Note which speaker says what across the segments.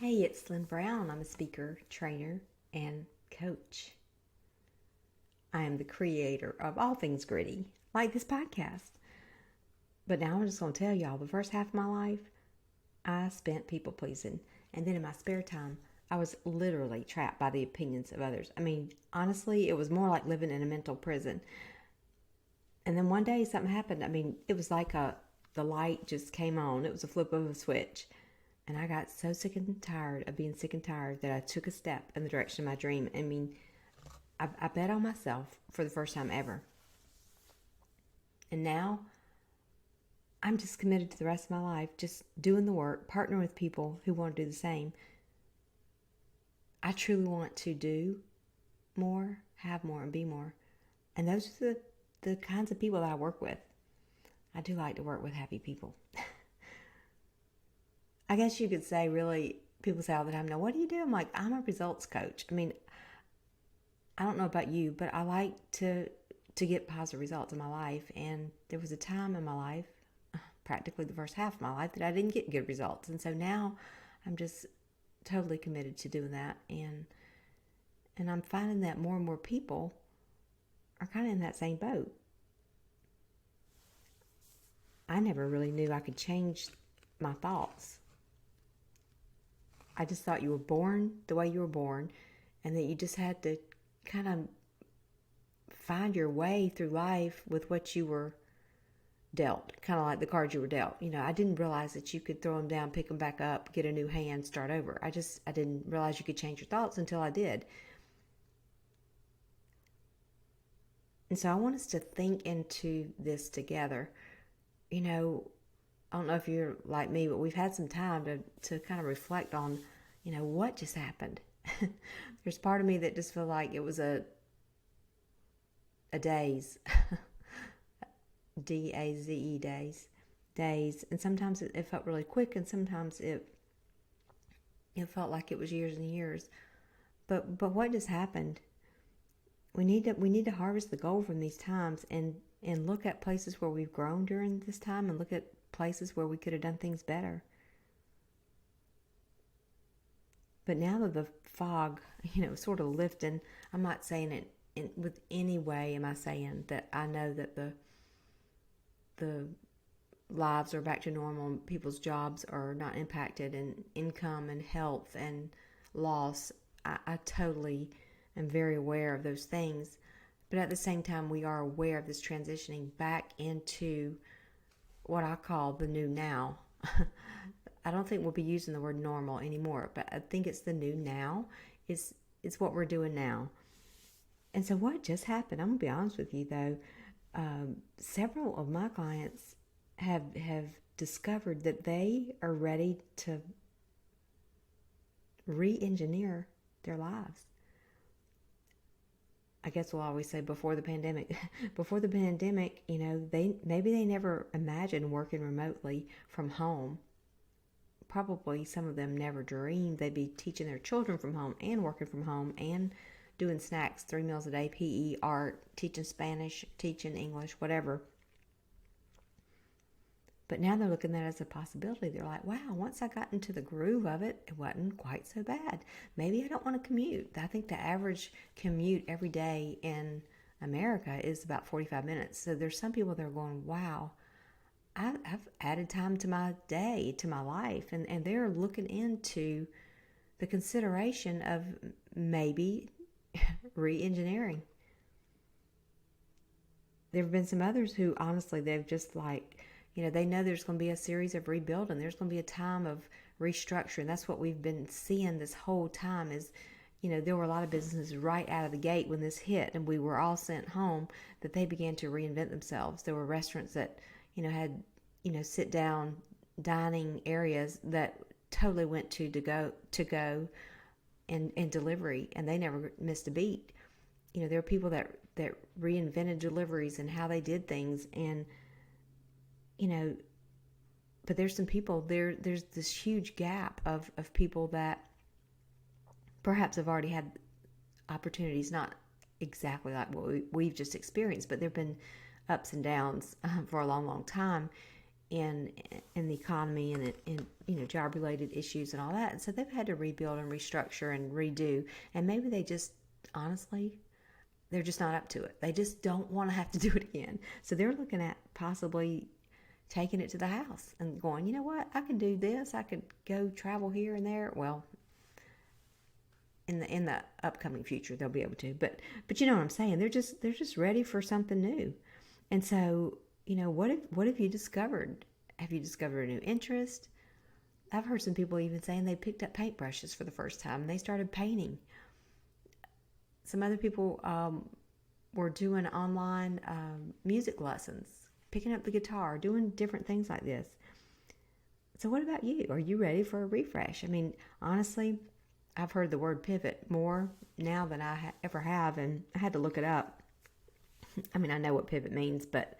Speaker 1: Hey, it's Lynn Brown. I'm a speaker, trainer, and coach. I am the creator of all things gritty, like this podcast. But now I'm just going to tell y'all the first half of my life, I spent people pleasing. And then in my spare time, I was literally trapped by the opinions of others. I mean, honestly, it was more like living in a mental prison. And then one day something happened. I mean, it was like the light just came on. It was a flip of a switch. And I got so sick and tired of being sick and tired that I took a step in the direction of my dream. I mean, I bet on myself for the first time ever. And now I'm just committed to the rest of my life, just doing the work, partnering with people who want to do the same. I truly want to do more, have more, and be more. And those are the kinds of people that I work with. I do like to work with happy people. I guess you could say, really, people say all the time, now what do you do? I'm like, I'm a results coach. I mean, I don't know about you, but I like to get positive results in my life. And there was a time in my life, practically the first half of my life, that I didn't get good results. And so now I'm just totally committed to doing that. And I'm finding that more and more people are kind of in that same boat. I never really knew I could change my thoughts. I just thought you were born the way you were born, and that you just had to kind of find your way through life with what you were dealt, kind of like the cards you were dealt. You know, I didn't realize that you could throw them down, pick them back up, get a new hand, start over. I didn't realize you could change your thoughts until I did. And so I want us to think into this together. You know, I don't know if you're like me, but we've had some time to kind of reflect on, what just happened. There's part of me that just feel like it was a daze, DAZE days, and sometimes it felt really quick, and sometimes it felt like it was years and years. But what just happened? We need to harvest the gold from these times and look at places where we've grown during this time and look at places where we could have done things better. But now that the fog, sort of lifting, I'm not saying it with any way am I saying that I know that the lives are back to normal, people's jobs are not impacted, and income and health and loss. I totally am very aware of those things. But at the same time, we are aware of this transitioning back into what I call the new now. I don't think we'll be using the word normal anymore, but I think it's the new now. It's what we're doing now. And so what just happened? I'm gonna be honest with you though. Several of my clients have discovered that they are ready to re-engineer their lives. I guess we'll always say before the pandemic. Before the pandemic, they never imagined working remotely from home. Probably some of them never dreamed they'd be teaching their children from home and working from home and doing snacks, 3 meals a day, PE, art, teaching Spanish, teaching English, whatever. But now they're looking at it as a possibility. They're like, wow, once I got into the groove of it, it wasn't quite so bad. Maybe I don't want to commute. I think the average commute every day in America is about 45 minutes. So there's some people that are going, wow, I've added time to my day, to my life. And they're looking into the consideration of maybe re-engineering. There have been some others who honestly, they've just like, they know there's going to be a series of rebuilding. There's going to be a time of restructuring. That's what we've been seeing this whole time is, there were a lot of businesses right out of the gate when this hit and we were all sent home that they began to reinvent themselves. There were restaurants that, had, sit down dining areas that totally went to go and delivery, and they never missed a beat. There were people that reinvented deliveries and how they did things, and you know, but there's some people there's this huge gap of people that perhaps have already had opportunities, not exactly like what we've just experienced, but there have been ups and downs for a long time. in the economy and in job related issues and all that. And so they've had to rebuild and restructure and redo. And maybe they just honestly they're just not up to it. They just don't want to have to do it again. So they're looking at possibly taking it to the house and going, you know what, I could do this. I could go travel here and there. Well, in the upcoming future they'll be able to. But you know what I'm saying? They're just ready for something new. And so, what have you discovered? Have you discovered a new interest? I've heard some people even saying they picked up paintbrushes for the first time and they started painting. Some other people were doing online music lessons, picking up the guitar, doing different things like this. So what about you? Are you ready for a refresh? I mean, honestly, I've heard the word pivot more now than I ever have, and I had to look it up. I mean, I know what pivot means, but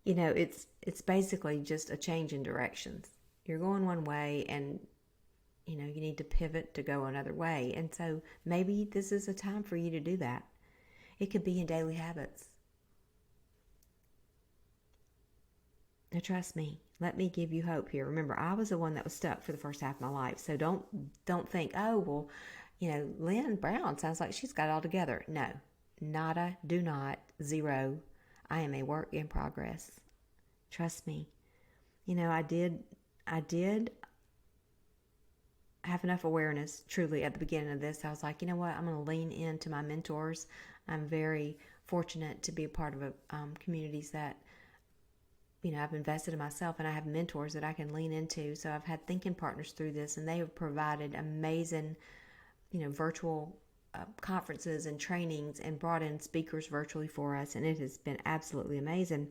Speaker 1: it's basically just a change in directions. You're going one way, and you need to pivot to go another way. And so maybe this is a time for you to do that. It could be in daily habits. Now trust me, let me give you hope here. Remember, I was the one that was stuck for the first half of my life. So don't think, oh, well, Lynn Brown sounds like she's got it all together. No, nada, do not, zero. I am a work in progress. Trust me. I did have enough awareness truly at the beginning of this. I was like, you know what? I'm going to lean into my mentors. I'm very fortunate to be a part of communities that, I've invested in myself, and I have mentors that I can lean into. So I've had thinking partners through this, and they have provided amazing, virtual conferences and trainings and brought in speakers virtually for us. And it has been absolutely amazing.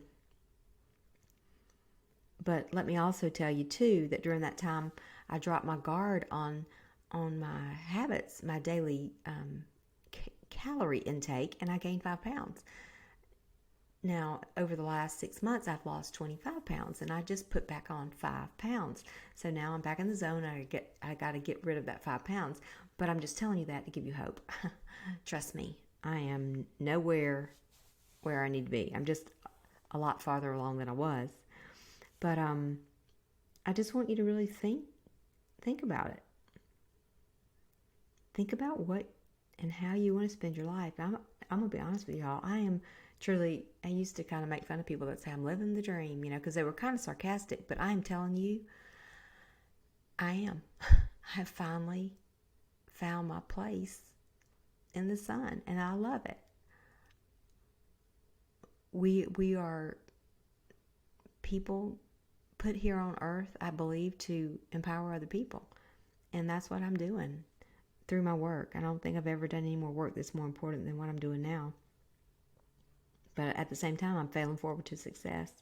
Speaker 1: But let me also tell you too, that during that time, I dropped my guard on my habits, my daily calorie intake, and I gained 5 pounds. Now, over the last 6 months, I've lost 25 pounds, and I just put back on 5 pounds. So now I'm back in the zone. I got to get rid of that 5 pounds. But I'm just telling you that to give you hope. Trust me, I am nowhere where I need to be. I'm just a lot farther along than I was. But I just want you to really think about it. Think about what and how you want to spend your life. I'm going to be honest with y'all. I used to kind of make fun of people that say I'm living the dream, because they were kind of sarcastic. But I am telling you, I am. I have finally found my place in the sun, and I love it. We are people put here on earth, I believe, to empower other people. And that's what I'm doing through my work. I don't think I've ever done any more work that's more important than what I'm doing now. But at the same time, I'm failing forward to success.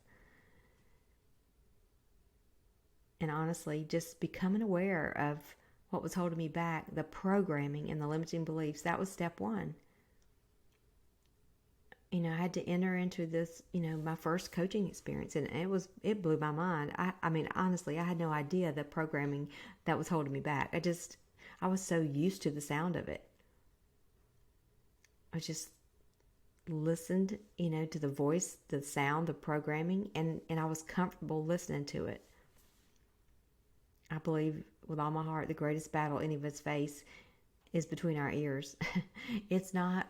Speaker 1: And honestly, just becoming aware of what was holding me back, the programming and the limiting beliefs, that was step one. I had to enter into this, my first coaching experience, and it blew my mind. I mean, honestly, I had no idea the programming that was holding me back. I was so used to the sound of it. I just listened, to the voice, the sound, the programming, and I was comfortable listening to it. I believe with all my heart, the greatest battle any of us face is between our ears. It's not,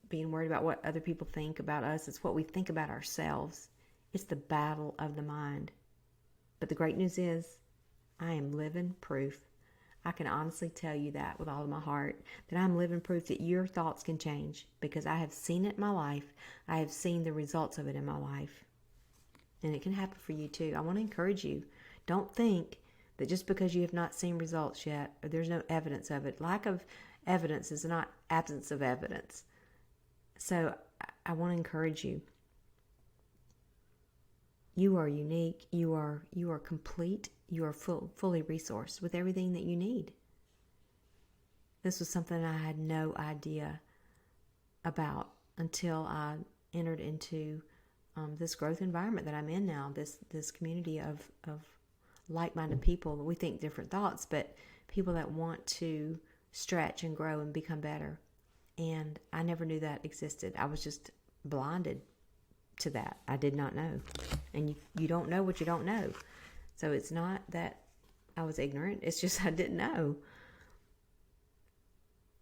Speaker 1: being worried about what other people think about us. It's what we think about ourselves. It's the battle of the mind. But the great news is, I am living proof. I can honestly tell you that with all of my heart, that I'm living proof that your thoughts can change, because I have seen it in my life. I have seen the results of it in my life. And it can happen for you too. I want to encourage you. Don't think that just because you have not seen results yet, or there's no evidence of it. Lack of evidence is not absence of evidence. So I want to encourage you. You are unique. You are complete. You are fully resourced with everything that you need. This was something I had no idea about until I entered into this growth environment that I'm in now. This community of like-minded people. We think different thoughts, but people that want to stretch and grow and become better. And I never knew that existed. I was just blinded to that. I did not know. And you don't know what you don't know. So it's not that I was ignorant. It's just I didn't know.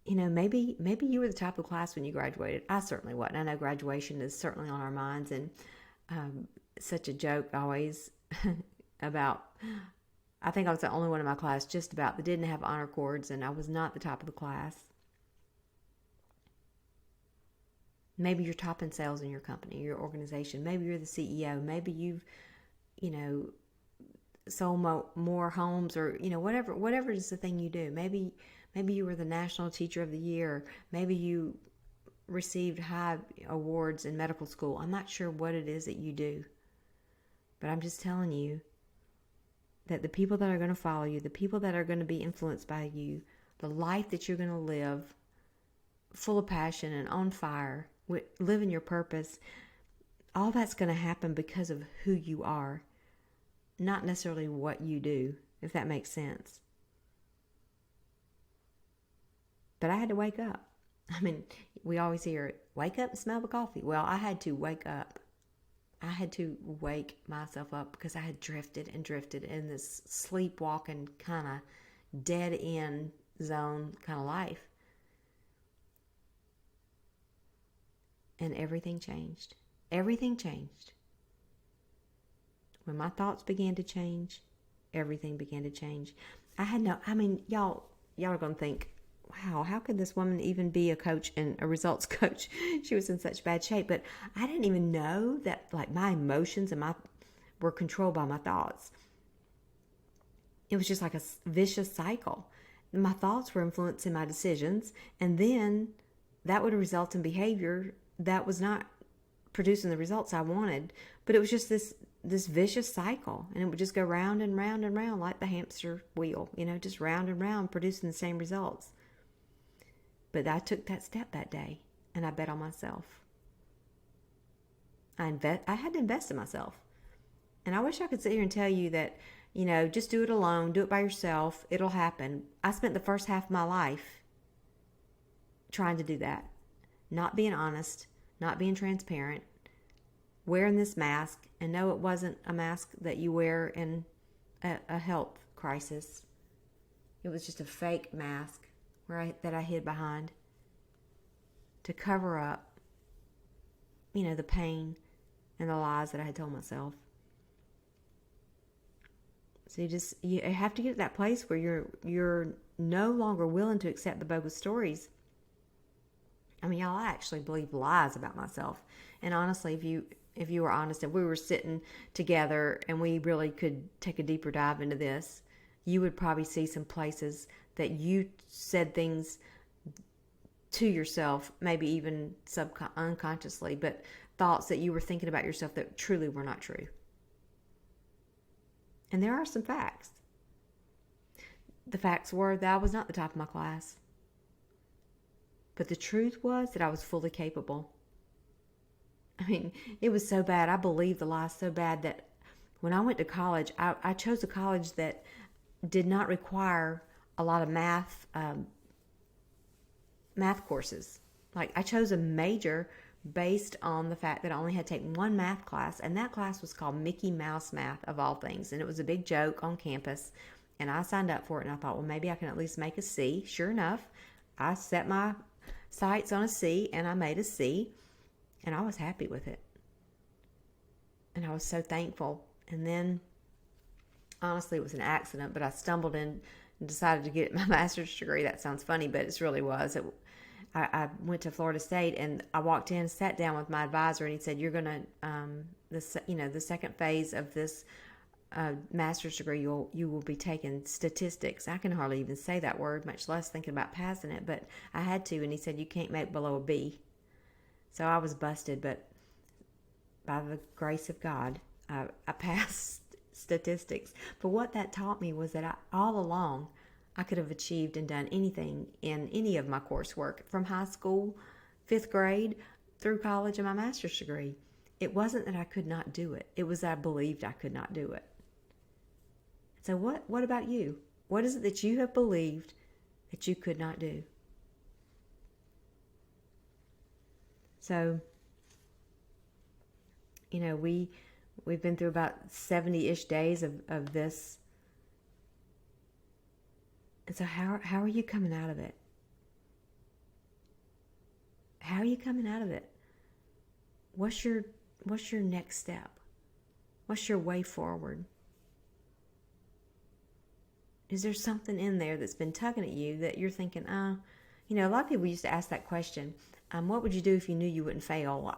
Speaker 1: Maybe you were the type of class when you graduated. I certainly wasn't. I know graduation is certainly on our minds, and such a joke always about, I think I was the only one in my class just about that didn't have honor cords, and I was not the top of the class. Maybe you're top in sales in your company, your organization. Maybe you're the CEO. Maybe you've, sold more homes, or whatever is the thing you do. Maybe you were the National Teacher of the Year. Maybe you received high awards in medical school. I'm not sure what it is that you do, but I'm just telling you that the people that are going to follow you, the people that are going to be influenced by you, the life that you're going to live full of passion and on fire, living your purpose, all that's going to happen because of who you are, not necessarily what you do, if that makes sense. But I had to wake up. I mean, we always hear, wake up and smell the coffee. Well, I had to wake up. I had to wake myself up because I had drifted in this sleepwalking kind of dead end zone kind of life. And everything changed. Everything changed. When my thoughts began to change, everything began to change. Y'all are going to think, wow, how could this woman even be a coach and a results coach? She was in such bad shape. But I didn't even know that my emotions were controlled by my thoughts. It was just like a vicious cycle. My thoughts were influencing my decisions, and then that would result in behavior that was not producing the results I wanted. But it was just this vicious cycle, and it would just go round and round and round like the hamster wheel, just round and round, producing the same results. But I took that step that day, and I bet on myself. I had to invest in myself. And I wish I could sit here and tell you that, just do it alone, do it by yourself, it'll happen. I spent the first half of my life trying to do that. Not being honest, not being transparent, wearing this mask. And no, it wasn't a mask that you wear in a health crisis. It was just a fake mask that I hid behind to cover up, the pain and the lies that I had told myself. So you have to get to that place where you're no longer willing to accept the bogus stories. Y'all, I actually believe lies about myself. And honestly, if you were honest and we were sitting together and we really could take a deeper dive into this, you would probably see some places that you said things to yourself, maybe even unconsciously, but thoughts that you were thinking about yourself that truly were not true. And there are some facts. The facts were that I was not the top of my class. But the truth was that I was fully capable. It was so bad. I believed the lie so bad that when I went to college, I chose a college that did not require a lot of math courses. I chose a major based on the fact that I only had to take one math class, and that class was called Mickey Mouse Math, of all things. And it was a big joke on campus, and I signed up for it, and I thought, well, maybe I can at least make a C. Sure enough, I set my sights on a C, and I made a C, and I was happy with it. And I was so thankful. And then, honestly, it was an accident, but I stumbled in and decided to get my master's degree. That sounds funny, but it really was. I went to Florida State, and I walked in, sat down with my advisor, and he said, "You're going to, the second phase of this master's degree, you will be taking statistics." I can hardly even say that word, much less thinking about passing it, but I had to. And he said, "You can't make below a B." So I was busted, but by the grace of God, I passed statistics. But what that taught me was that all along, I could have achieved and done anything in any of my coursework, from high school, 5th grade, through college and my master's degree. It wasn't that I could not do it. It was that I believed I could not do it. So what about you? What is it that you have believed that you could not do? So You know, we've been through about 70-ish days of this. And so how are you coming out of it? How are you coming out of it? What's your next step? What's your way forward? Is there something in there that's been tugging at you that you're thinking, you know, a lot of people used to ask that question, what would you do if you knew you wouldn't fail? Well,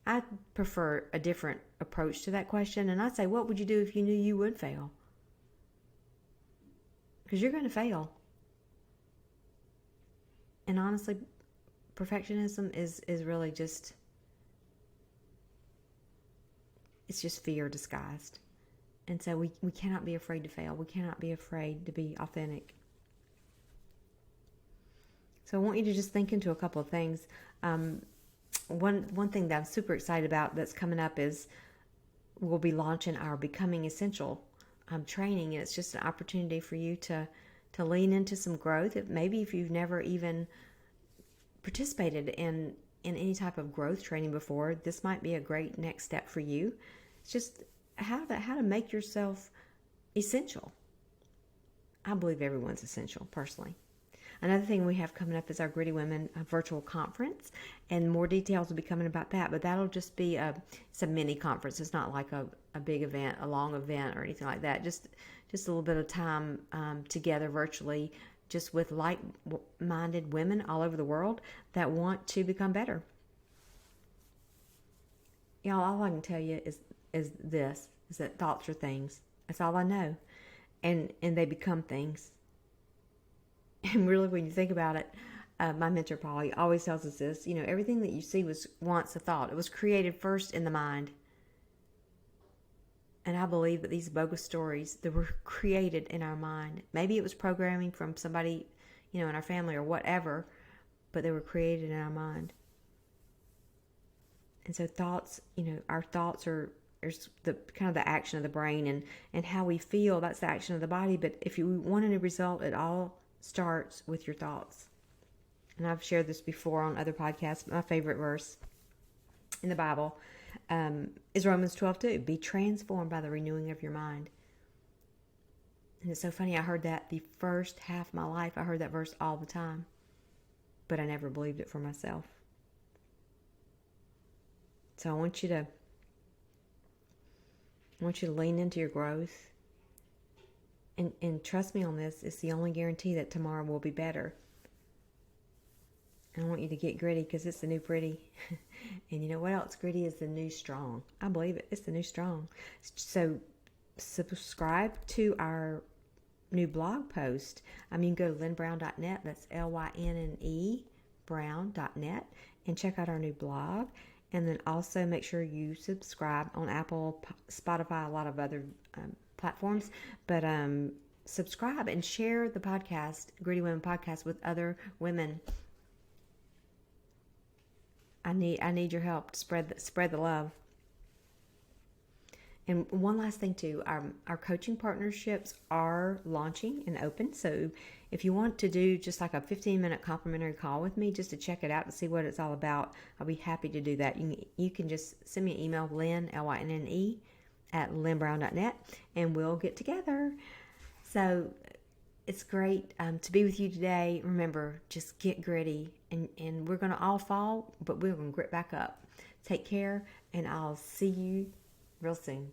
Speaker 1: I prefer a different approach to that question. And I'd say, what would you do if you knew you would fail? Because you're going to fail. And honestly, perfectionism is really just, it's just fear disguised. And so we cannot be afraid to fail. We cannot be afraid to be authentic. So I want you to just think into a couple of things. One thing that I'm super excited about that's coming up is we'll be launching our Becoming Essential training. And it's just an opportunity for you to lean into some growth. Maybe if you've never even participated in any type of growth training before, this might be a great next step for you. It's just how to make yourself essential. I believe everyone's essential, personally. Another thing we have coming up is our Gritty Women virtual conference, and more details will be coming about that, but that'll just be it's a mini conference. It's not like a big event, a long event or anything like that. Just a little bit of time together virtually, just with like-minded women all over the world that want to become better. Y'all, all I can tell you is that thoughts are things. That's all I know. And they become things. And really, when you think about it, my mentor, Paul, he always tells us this, you know, everything that you see was once a thought. It was created first in the mind. And I believe that these bogus stories, they were created in our mind. Maybe it was programming from somebody, you know, in our family or whatever, but they were created in our mind. And so thoughts, you know, our thoughts are the kind of the action of the brain, and how we feel, that's the action of the body. But if you want a result, it all starts with your thoughts. And I've shared this before on other podcasts. My favorite verse in the Bible is Romans 12:2. Be transformed by the renewing of your mind. And it's so funny. I heard that the first half of my life. I heard that verse all the time, but I never believed it for myself. So I want you to lean into your growth. And trust me on this, it's the only guarantee that tomorrow will be better. And I want you to get gritty, because it's the new pretty. And you know what else? Gritty is the new strong. I believe it. It's the new strong. So subscribe to our new blog post. You can go to lynnebrown.net. That's LYNNE brown.net, and check out our new blog. And then also make sure you subscribe on Apple, Spotify, a lot of other platforms. But subscribe and share the podcast, Gritty Women Podcast, with other women. I need your help to spread the love. And one last thing too, our coaching partnerships are launching and open. So if you want to do just like a 15-minute complimentary call with me just to check it out and see what it's all about, I'll be happy to do that. You can just send me an email, Lynn, LYNNE, @lynnebrown.net, and we'll get together. So it's great to be with you today. Remember, just get gritty, and we're going to all fall, but we're going to grit back up. Take care, and I'll see you real soon.